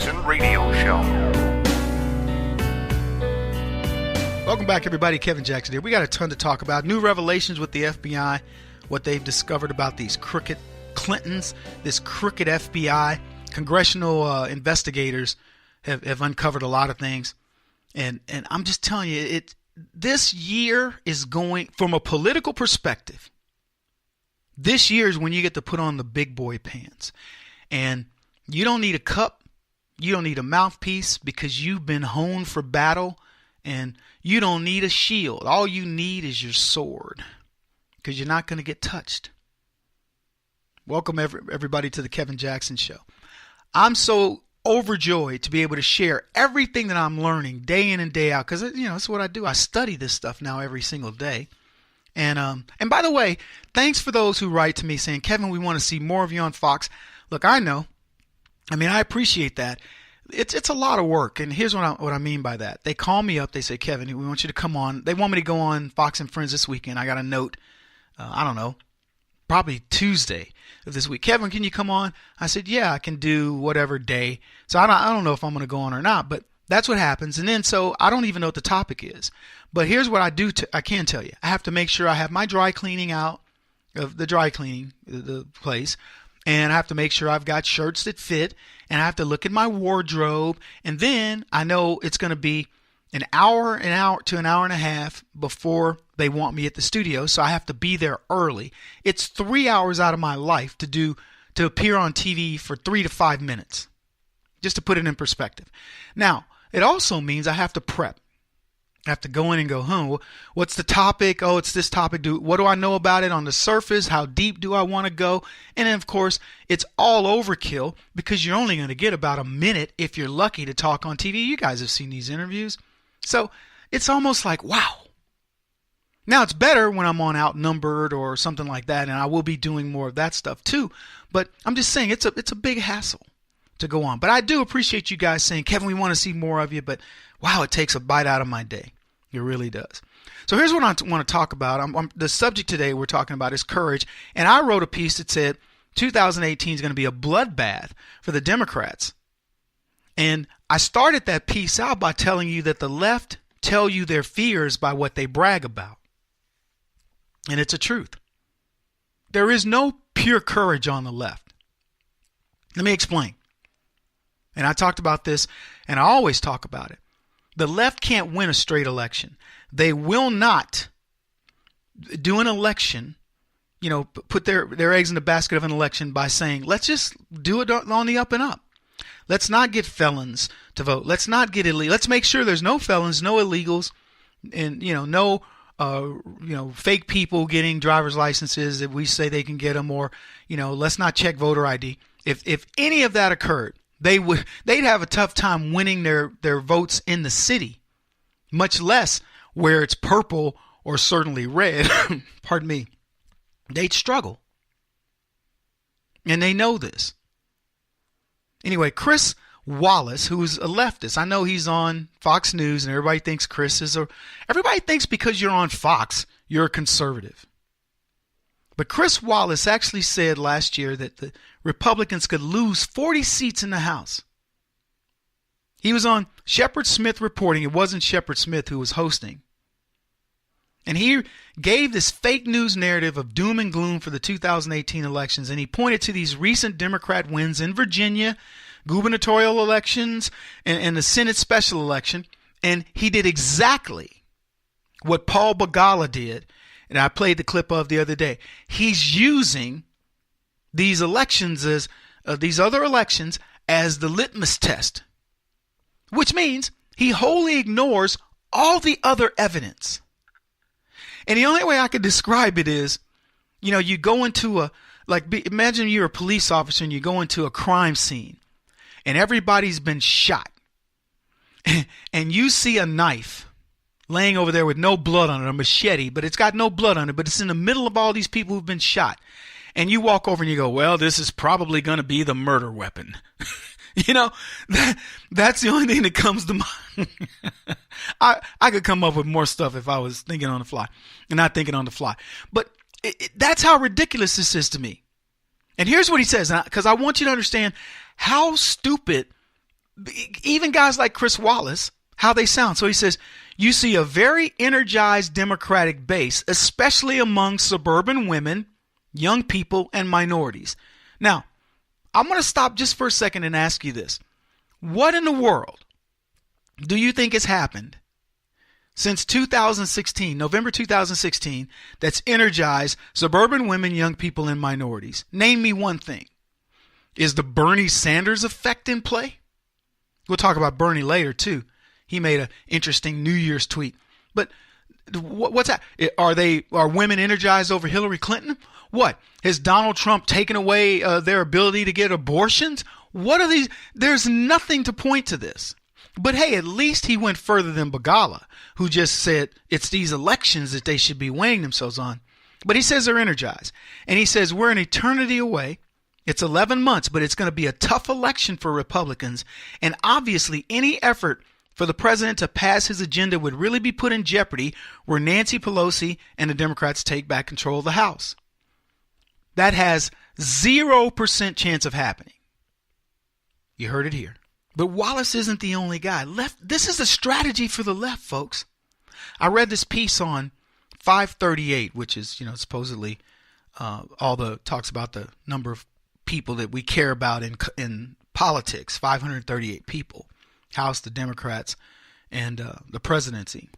Jackson Radio Show. Welcome back, everybody. Kevin Jackson here. We got a ton to talk about. New revelations with the FBI, what they've discovered about these crooked Clintons, this crooked FBI. Congressional investigators have uncovered a lot of things. And I'm just telling you, this year is going, from a political perspective, this year is when you get to put on the big boy pants. And you don't need a cup. You don't need a mouthpiece because you've been honed for battle. And you don't need a shield. All you need is your sword because you're not going to get touched. Welcome, everybody, to the Kevin Jackson Show. I'm so overjoyed to be able to share everything that I'm learning day in and day out because, you know, it's what I do. I study this stuff now every single day. And by the way, thanks for those who write to me saying, Kevin, we want to see more of you on Fox. Look, I know. I mean, I appreciate that. It's a lot of work. And here's what I mean by that. They call me up. They say, Kevin, we want you to come on. They want me to go on Fox and Friends this weekend. I got a note. I don't know, probably Tuesday of this week. Kevin, can you come on? I said, yeah, I can do whatever day. So I don't know if I'm going to go on or not, but that's what happens. And then so I don't even know what the topic is. But here's what I do. I can tell you. I have to make sure I have my dry cleaning out of the dry cleaning, the place. And I have to make sure I've got shirts that fit. And I have to look at my wardrobe. And then I know it's going to be an hour to an hour and a half before they want me at the studio. So I have to be there early. It's 3 hours out of my life to appear on TV for 3 to 5 minutes. Just to put it in perspective. Now, it also means I have to prep. I have to go in and go, what's the topic? Oh, it's this topic. What do I know about it on the surface? How deep do I want to go? And then, of course, it's all overkill because you're only going to get about a minute if you're lucky to talk on TV. You guys have seen these interviews. So it's almost like, wow. Now, it's better when I'm on Outnumbered or something like that, and I will be doing more of that stuff too. But I'm just saying it's a big hassle to go on. But I do appreciate you guys saying, Kevin, we want to see more of you. But wow, it takes a bite out of my day. It really does. So here's what I want to talk about. The subject today we're talking about is courage. And I wrote a piece that said 2018 is going to be a bloodbath for the Democrats. And I started that piece out by telling you that the left tell you their fears by what they brag about. And it's a truth. There is no pure courage on the left. Let me explain. And I talked about this, and I always talk about it. The left can't win a straight election. They will not do an election, put their eggs in the basket of an election by saying, let's just do it on the up and up. Let's not get felons to vote. Let's not get illegal. Let's make sure there's no felons, no illegals, and no fake people getting driver's licenses if we say they can get them, or let's not check voter ID. If any of that occurred, they'd have a tough time winning their votes in the city, much less where it's purple or certainly red. Pardon me. They'd struggle. And they know this. Anyway, Chris Wallace, who's a leftist, I know he's on Fox News and everybody thinks everybody thinks because you're on Fox, you're a conservative. But Chris Wallace actually said last year that the Republicans could lose 40 seats in the House. He was on Shepard Smith reporting. It wasn't Shepard Smith who was hosting. And he gave this fake news narrative of doom and gloom for the 2018 elections. And he pointed to these recent Democrat wins in Virginia, gubernatorial elections, and the Senate special election. And he did exactly what Paul Begala did, and I played the clip of the other day. He's using these elections these other elections as the litmus test, which means he wholly ignores all the other evidence. And the only way I could describe it is, you go into imagine you're a police officer and you go into a crime scene and everybody's been shot and you see a knife laying over there with no blood on it, a machete, but it's got no blood on it, but it's in the middle of all these people who've been shot. And you walk over and you go, well, this is probably going to be the murder weapon. That's the only thing that comes to mind. I could come up with more stuff if I was thinking on the fly and not thinking on the fly. But that's how ridiculous this is to me. And here's what he says, because I want you to understand how stupid even guys like Chris Wallace, how they sound. So he says, you see a very energized Democratic base, especially among suburban women, young people, and minorities. Now, I'm going to stop just for a second and ask you this. What in the world do you think has happened since 2016, November 2016, that's energized suburban women, young people, and minorities? Name me one thing. Is the Bernie Sanders effect in play? We'll talk about Bernie later, too. He made an interesting New Year's tweet. But what's that? Are women energized over Hillary Clinton? What? Has Donald Trump taken away their ability to get abortions? What are these? There's nothing to point to this. But hey, at least he went further than Begala, who just said it's these elections that they should be weighing themselves on. But he says they're energized. And he says we're an eternity away. It's 11 months, but it's going to be a tough election for Republicans. And obviously, any effort for the president to pass his agenda would really be put in jeopardy were Nancy Pelosi and the Democrats take back control of the House. That has 0% chance of happening. You heard it here. But Wallace isn't the only guy. This is a strategy for the left, folks. I read this piece on 538, which is, supposedly all the talks about the number of people that we care about in politics. 538 people. House, the Democrats, and the presidency.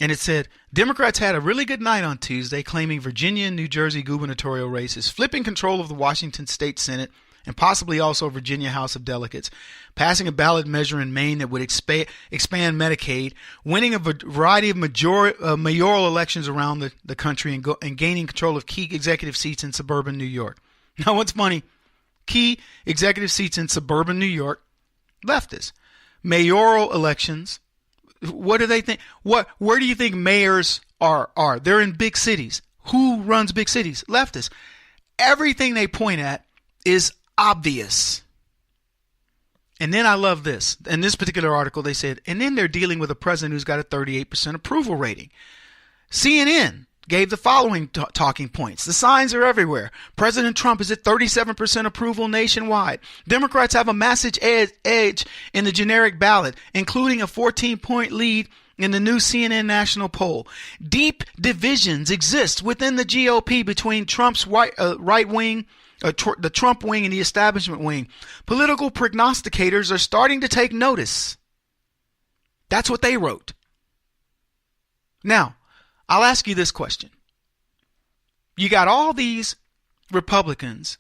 And it said, Democrats had a really good night on Tuesday, claiming Virginia and New Jersey gubernatorial races, flipping control of the Washington State Senate, and possibly also Virginia House of Delegates, passing a ballot measure in Maine that would expand Medicaid, winning a variety of mayoral elections around the country, and gaining control of key executive seats in suburban New York. Now, what's funny, key executive seats in suburban New York, leftists. Mayoral elections, what do they think? Where do you think mayors are? They're in big cities. Who runs big cities? Leftists. Everything they point at is obvious. And then I love this. In this particular article, they said, and then they're dealing with a president who's got a 38% approval rating. CNN gave the following talking points. The signs are everywhere. President Trump is at 37% approval nationwide. Democrats have a massive edge in the generic ballot, including a 14-point lead in the new CNN national poll. Deep divisions exist within the GOP between Trump's right wing, the Trump wing, and the establishment wing. Political prognosticators are starting to take notice. That's what they wrote. Now, I'll ask you this question. You got all these Republicans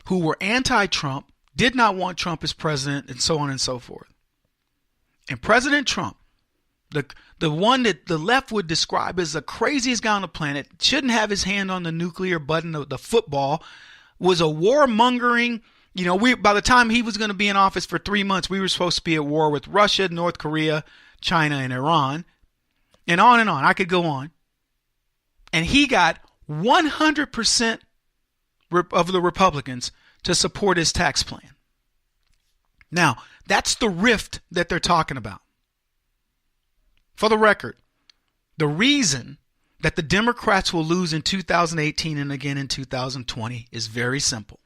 who were anti-Trump, did not want Trump as president, and so on and so forth. And President Trump, the one that the left would describe as the craziest guy on the planet, shouldn't have his hand on the nuclear button of the football, was a warmongering. By the time he was going to be in office for 3 months, we were supposed to be at war with Russia, North Korea, China, and Iran. And on and on. I could go on. And he got 100% of the Republicans to support his tax plan. Now, that's the rift that they're talking about. For the record, the reason that the Democrats will lose in 2018 and again in 2020 is very simple.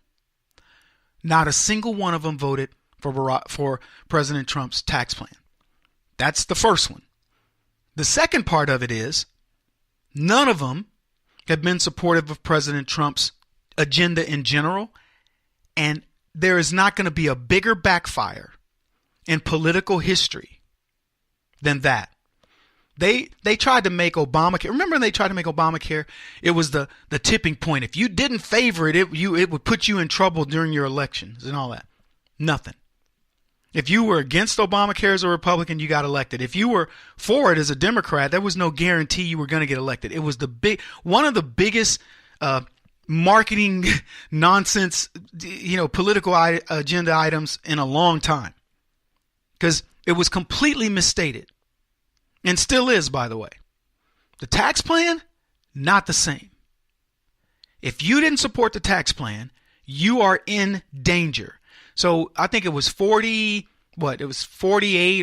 Not a single one of them voted for President Trump's tax plan. That's the first one. The second part of it is none of them have been supportive of President Trump's agenda in general, and there is not going to be a bigger backfire in political history than that. They tried to make Obamacare. Remember when they tried to make Obamacare? It was the tipping point. If you didn't favor it, it would put you in trouble during your elections and all that. Nothing. If you were against Obamacare as a Republican, you got elected. If you were for it as a Democrat, there was no guarantee you were going to get elected. It was one of the biggest marketing nonsense, political agenda items in a long time, because it was completely misstated, and still is, by the way. The tax plan, not the same. If you didn't support the tax plan, you are in danger. So I think it was 48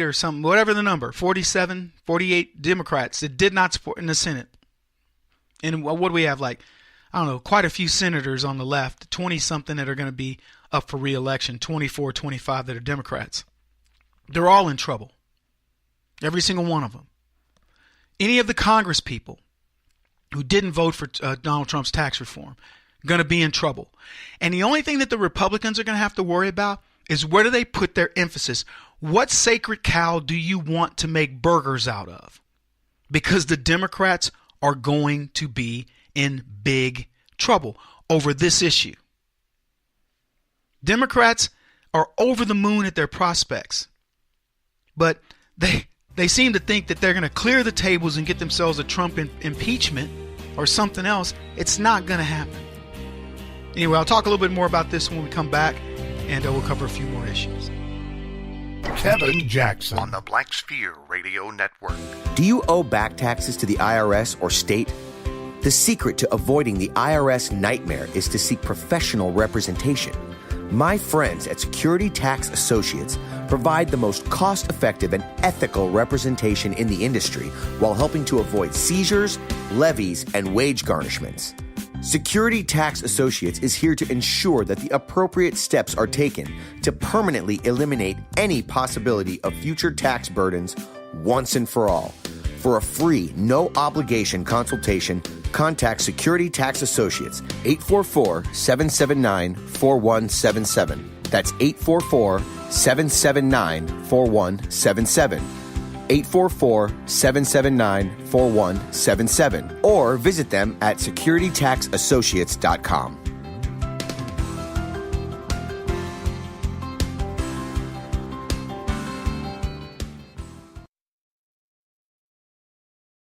or something, whatever the number, 47, 48 Democrats that did not support in the Senate. And what do we have? Quite a few senators on the left, 20 something that are going to be up for re-election, 24, 25 that are Democrats. They're all in trouble. Every single one of them. Any of the Congress people who didn't vote for Donald Trump's tax reform going to be in trouble. And the only thing that the Republicans are going to have to worry about is where do they put their emphasis? What sacred cow do you want to make burgers out of? Because the Democrats are going to be in big trouble over this issue. Democrats are over the moon at their prospects, but they seem to think that they're going to clear the tables and get themselves a Trump impeachment or something else. It's not going to happen. Anyway, I'll talk a little bit more about this when we come back, and we'll cover a few more issues. Kevin Jackson on the Black Sphere Radio Network. Do you owe back taxes to the IRS or state? The secret to avoiding the IRS nightmare is to seek professional representation. My friends at Security Tax Associates provide the most cost-effective and ethical representation in the industry while helping to avoid seizures, levies, and wage garnishments. Security Tax Associates is here to ensure that the appropriate steps are taken to permanently eliminate any possibility of future tax burdens once and for all. For a free, no-obligation consultation, contact Security Tax Associates, 844-779-4177. That's 844-779-4177. 844-779-4177. Or visit them at securitytaxassociates.com.